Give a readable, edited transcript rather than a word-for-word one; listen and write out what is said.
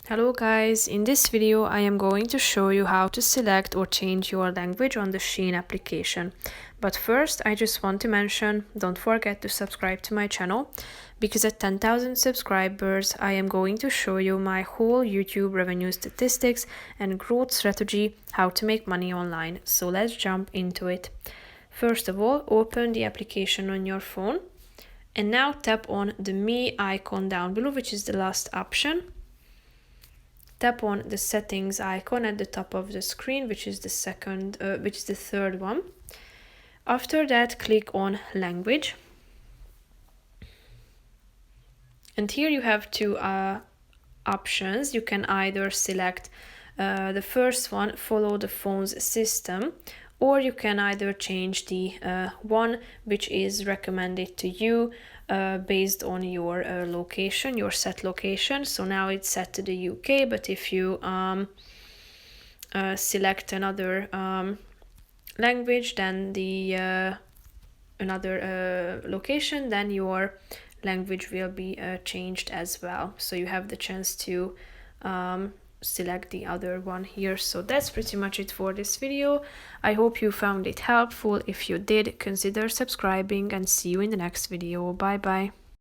Hello guys, in this video I am going to show you how to select or change your language on the SHEIN application. But first I just want to mention, don't forget to subscribe to my channel, because at 10,000 subscribers I am going to show you my whole YouTube revenue statistics and growth strategy, how to make money online. So let's jump into it. First of all, open the application on your phone and now tap on the Me icon down below, which is the last option. Tap on the settings icon at the top of the screen, which is the third one. After that, click on language. And here you have two options. You can either select the first one, follow the phone's system, or you can either change the one which is recommended to you based on your location, your set location. So now it's set to the UK, but if you select another language, then the another location, then your language will be changed as well. So you have the chance to select the other one here. So that's pretty much it for this video. I hope you found it helpful. If you did, consider subscribing and see you in the next video. Bye bye.